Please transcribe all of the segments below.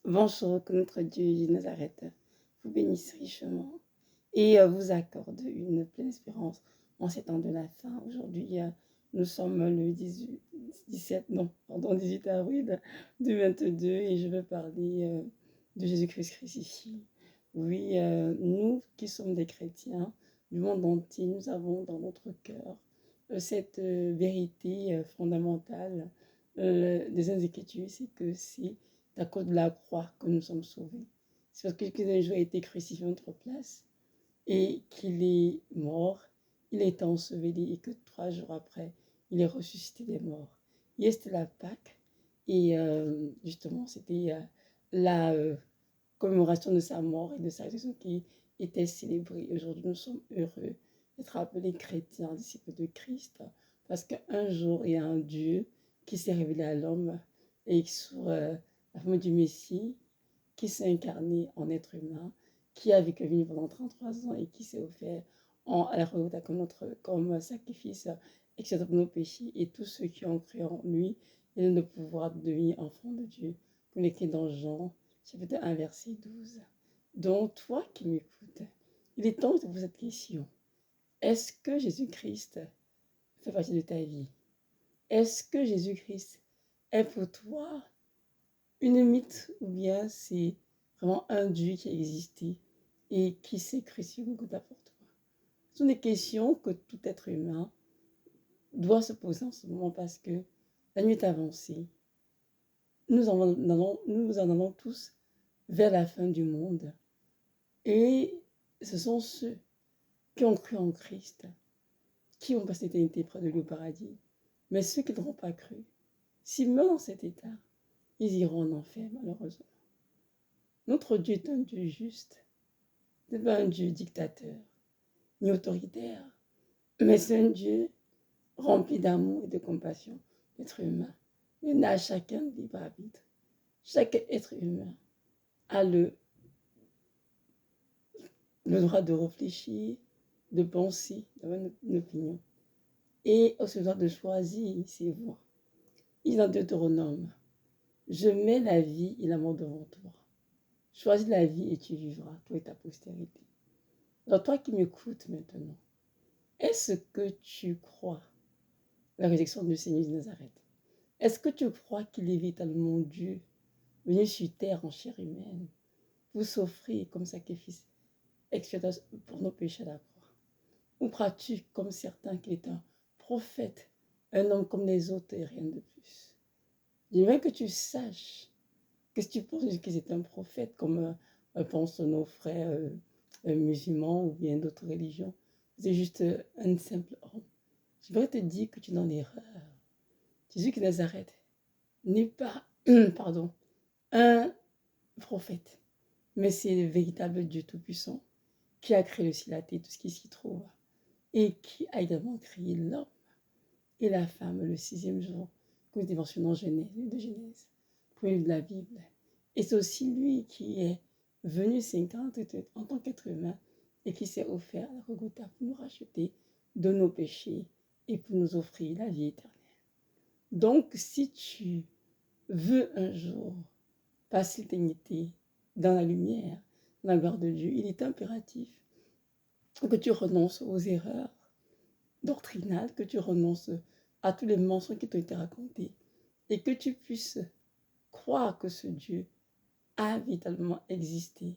Bonjour, que notre Dieu de Nazareth vous bénisse richement et vous accorde une pleine espérance en ces temps de la fin. Aujourd'hui, nous sommes le 18 avril 2022 et je veux parler de Jésus-Christ crucifié. Oui, nous qui sommes des chrétiens du monde entier, nous avons dans notre cœur cette vérité fondamentale des Écritures, c'est que c'est à cause de la croix que nous sommes sauvés. C'est parce que Jésus un jour a été crucifié à notre place et qu'il est mort, il a été enseveli et que 3 jours après, il est ressuscité des morts. Hier, c'était la Pâque et justement, c'était la commémoration de sa mort et de sa résurrection qui était célébrée. Aujourd'hui, nous sommes heureux d'être appelés chrétiens, disciples de Christ, parce qu'un jour, il y a un Dieu qui s'est révélé à l'homme et sur la forme du Messie, qui s'est incarné en être humain, qui a vécu pendant 33 ans et qui s'est offert à la redoute comme sacrifice expiatoire pour nos péchés. Et tous ceux qui ont cru en lui, ils ont le pouvoir de devenir enfants de Dieu. Comme écrit dans Jean, chapitre 1, verset 12. Donc, toi qui m'écoutes, il est temps de te poser cette question. Est-ce que Jésus-Christ fait partie de ta vie? Est-ce que Jésus-Christ est pour toi une mythe ou bien c'est vraiment un Dieu qui a existé et qui s'est crucifié pour toi? Ce sont des questions que tout être humain doit se poser en ce moment parce que la nuit est avancée. Nous en allons tous vers la fin du monde. Et ce sont ceux qui ont cru en Christ, qui ont passé l'éternité près de lui au paradis. Mais ceux qui n'auront pas cru, s'ils meurent dans cet état, ils iront en enfer, malheureusement. Notre Dieu est un Dieu juste. Ce n'est pas un Dieu dictateur, ni autoritaire, mais c'est un Dieu rempli d'amour et de compassion, l'être humain. Il a chacun libre arbitre. Chaque être humain a le droit de réfléchir, de penser, d'avoir une opinion. Et aussi le droit de choisir ses voies. Il est dans Deutéronome. Je mets la vie et la mort devant toi. Choisis la vie et tu vivras, toi et ta postérité. Alors toi qui m'écoutes maintenant, est-ce que tu crois la résurrection du Seigneur de Nazareth? Est-ce que tu crois qu'il est véritablement Dieu, venu sur terre en chair humaine, pour s'offrir comme sacrifice expiatoire pour nos péchés à la croix? Ou crois-tu, comme certains, qu'il est un prophète, un homme comme les autres et rien de plus? J'aimerais que tu saches que si tu penses que c'est un prophète, comme pensent nos frères musulmans ou bien d'autres religions, c'est juste un simple homme. Je voudrais te dire que tu es dans l'erreur. Jésus de Nazareth n'est pas pardon, un prophète, mais c'est le véritable Dieu Tout-Puissant qui a créé le ciel, la terre, tout ce qui s'y trouve, et qui a également créé l'homme et la femme le 6e jour, comme nous mentionnons de Genèse, premier livre de la Bible. Et c'est aussi lui qui est venu s'incarner en tant qu'être humain et qui s'est offert à la Golgotha pour nous racheter de nos péchés et pour nous offrir la vie éternelle. Donc, si tu veux un jour passer l'éternité dans la lumière, dans la gloire de Dieu, il est impératif que tu renonces aux erreurs doctrinales, que tu renonces à tous les mensonges qui t'ont été racontés et que tu puisses croire que ce Dieu a véritablement existé,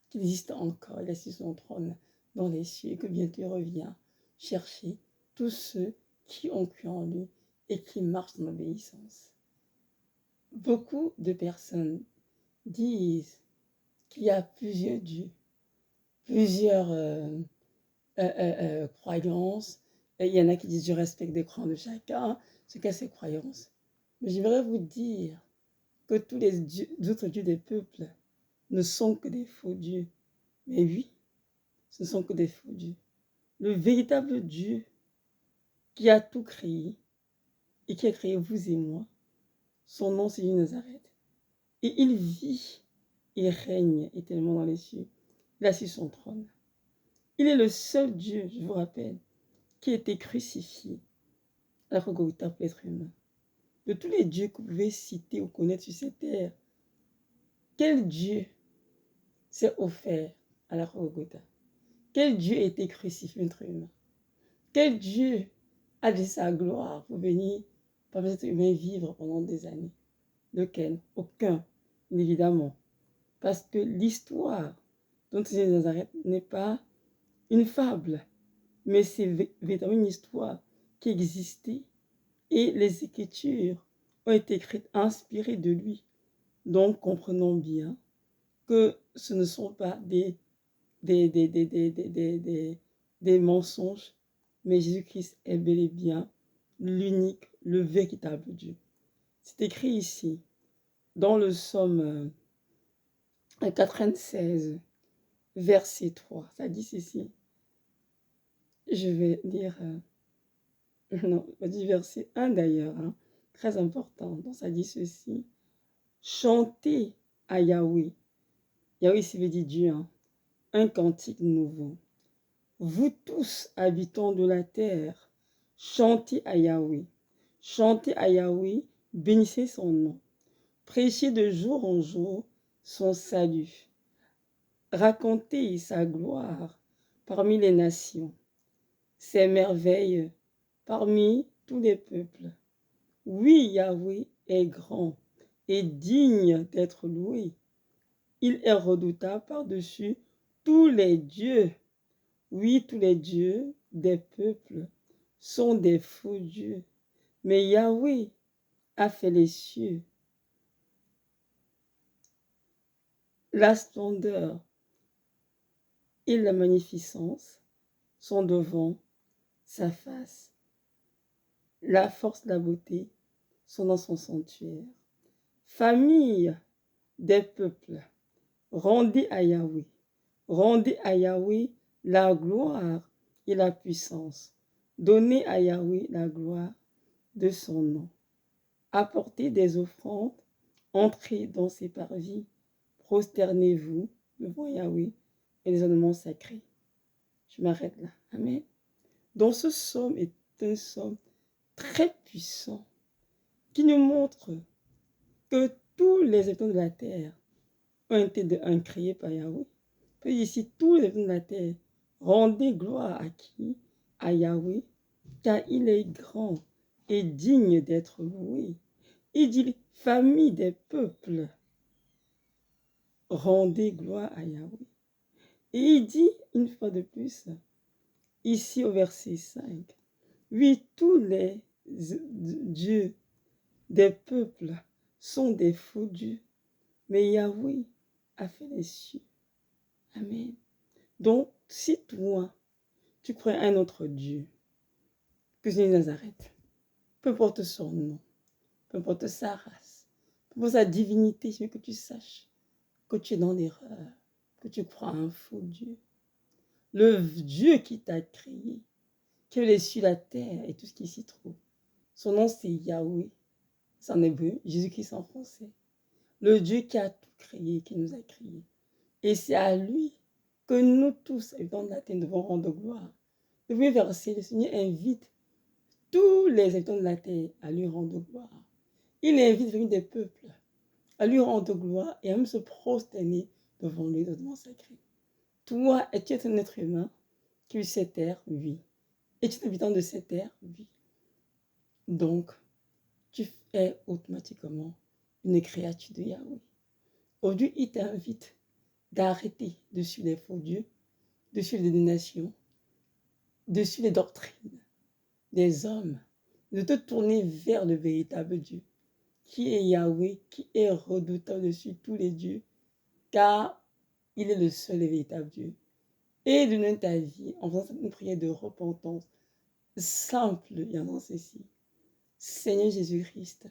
qu'il existe encore, il est sur son trône dans les cieux et que bientôt il revient chercher tous ceux qui ont cru en lui et qui marchent dans l'obéissance. Beaucoup de personnes disent qu'il y a plusieurs dieux, plusieurs croyances. Et il y en a qui disent je respecte les croyances de chacun, chacun ses croyances. Mais j'aimerais vous dire que tous les autres dieux des peuples ne sont que des faux dieux. Mais oui, ce ne sont que des faux dieux. Le véritable Dieu qui a tout créé et qui a créé vous et moi, son nom c'est Nazareth. Et il vit et règne éternellement dans les cieux. Il a sur son trône. Il est le seul Dieu, je vous rappelle, qui a été crucifié à la Golgotha pour l'être humain. De tous les dieux que vous pouvez citer ou connaître sur cette terre, Quel Dieu s'est offert à la croix Golgotha? Quel Dieu a été crucifié entre humain? Quel Dieu a laissé sa gloire pour venir parmi les êtres humains vivre pendant des années? Lequel? Aucun, évidemment. Parce que l'histoire dont Jésus de Nazareth n'est pas une fable, mais c'est véritablement une histoire qui existait et les Écritures ont été écrites inspirées de lui. Donc, comprenons bien que ce ne sont pas des mensonges, mais Jésus-Christ est bel et bien l'unique, le véritable Dieu. C'est écrit ici, dans le psaume 96, verset 3. Ça dit ceci. Je vais lire, non, on dit verset 1 d'ailleurs, hein, très important. Donc ça dit ceci. Chantez à Yahweh. Yahweh, ça veut dire Dieu, hein, un cantique nouveau. Vous tous, habitants de la terre, chantez à Yahweh. Chantez à Yahweh, bénissez son nom. Prêchez de jour en jour son salut. Racontez sa gloire parmi les nations, ses merveilles parmi tous les peuples. Oui, Yahweh est grand et digne d'être loué. Il est redoutable par-dessus tous les dieux. Oui, tous les dieux des peuples sont des faux dieux. Mais Yahweh a fait les cieux. La splendeur et la magnificence sont devant sa face. La force, la beauté sont dans son sanctuaire. Famille des peuples, rendez à Yahweh la gloire et la puissance. Donnez à Yahweh la gloire de son nom. Apportez des offrandes, entrez dans ses parvis, prosternez-vous devant Yahweh et les ornements sacrés. Je m'arrête là. Amen. Donc ce psaume est un psaume très puissant qui nous montre que tous les habitants de la terre ont été créés par Yahweh. Puis ici, tous les habitants de la terre, rendez gloire à qui? À Yahweh, car il est grand et digne d'être loué. Il dit, famille des peuples, rendez gloire à Yahweh. Et il dit, une fois de plus, ici au verset 5, oui, tous les dieux des peuples sont des faux dieux, mais Yahweh a fait les cieux. Amen. Donc, si toi, tu crois à un autre Dieu, que Jésus de Nazareth, peu importe son nom, peu importe sa race, peu importe sa divinité, je veux que tu saches que tu es dans l'erreur, que tu crois à un faux Dieu. Le Dieu qui t'a créé, qui a les cieux, la terre et tout ce qui s'y trouve, son nom c'est Yahweh, c'est en hébreu, Jésus-Christ en français. Le Dieu qui a tout créé, qui nous a créés. Et c'est à lui que nous tous, habitants de la terre, devons rendre gloire. Le premier verset, le Seigneur invite tous les habitants de la terre à lui rendre gloire. Il invite les des peuples à lui rendre gloire et à même se prosterner devant lui, devant sacré. Toi, es-tu un être humain qui vit cette terre? Oui. Es-tu un habitant de cette terre? Oui. Donc, tu es automatiquement une créature de Yahweh. Aujourd'hui, il t'invite d'arrêter de suivre les faux dieux, de suivre les nations, de suivre les doctrines des hommes, de te tourner vers le véritable Dieu, qui est Yahweh, qui est redoutable dessus tous les dieux, car il est le seul et véritable Dieu. Et de donner ta vie en faisant une prière de repentance simple, il y en a ceci. Seigneur Jésus-Christ,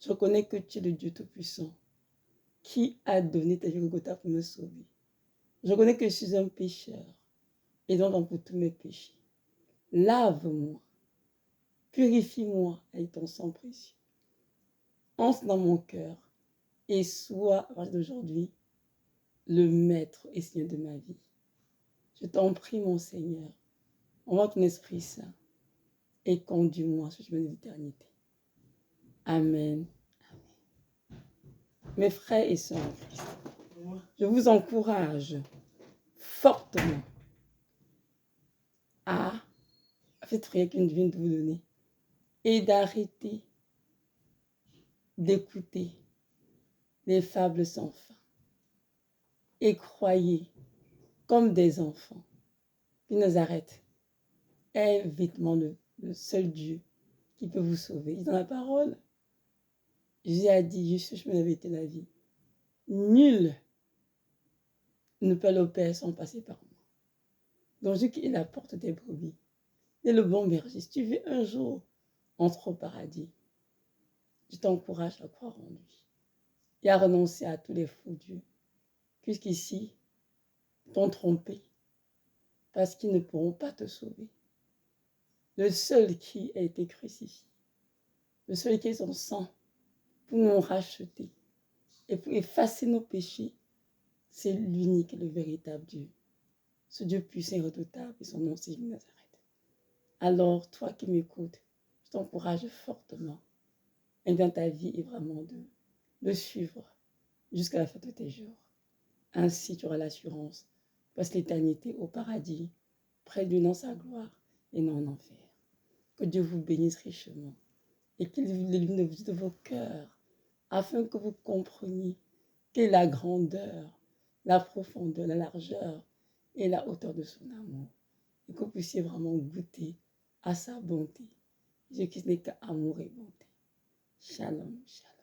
je reconnais que tu es le Dieu Tout-Puissant, qui a donné ta vie au Golgotha pour me sauver. Je reconnais que je suis un pécheur, et donc pour tous mes péchés. Lave-moi, purifie-moi avec ton sang précieux. Entre dans mon cœur et sois, à partir d'aujourd'hui, le maître et Seigneur de ma vie. Je t'en prie, mon Seigneur, envoie ton Esprit Saint et conduis-moi sur le chemin de l'éternité. Amen. Mes frères et sœurs en Christ, je vous encourage fortement à cette prière qu'une vient de vous donner et d'arrêter d'écouter les fables sans fin. Et croyez, comme des enfants, qui nous arrêtent, est vêtement le seul Dieu qui peut vous sauver. Dans la parole, Jésus a dit, je suis le chemin, la vérité, la vie. Nul ne peut aller au Père sans passer par moi. Donc, Dieu qui est la porte des brebis, est le bon berger. Si tu veux un jour entrer au paradis, je t'encourage à croire en lui et à renoncer à tous les faux dieux, puisqu'ici, t'ont trompé, parce qu'ils ne pourront pas te sauver. Le seul qui a été crucifié, le seul qui est son sang pour nous racheter et pour effacer nos péchés, c'est l'unique et le véritable Dieu. Ce Dieu puissant et redoutable, et son nom c'est Jésus de Nazareth. Alors, toi qui m'écoutes, je t'encourage fortement et dans ta vie est vraiment de le suivre jusqu'à la fin de tes jours. Ainsi, tu auras l'assurance, passe l'éternité au paradis, près de lui dans sa gloire et non en enfer. Que Dieu vous bénisse richement et qu'il illumine de vos cœurs afin que vous compreniez quelle est la grandeur, la profondeur, la largeur et la hauteur de son amour. Et que vous puissiez vraiment goûter à sa bonté. Jésus-Christ n'est qu'amour et bonté. Shalom, shalom.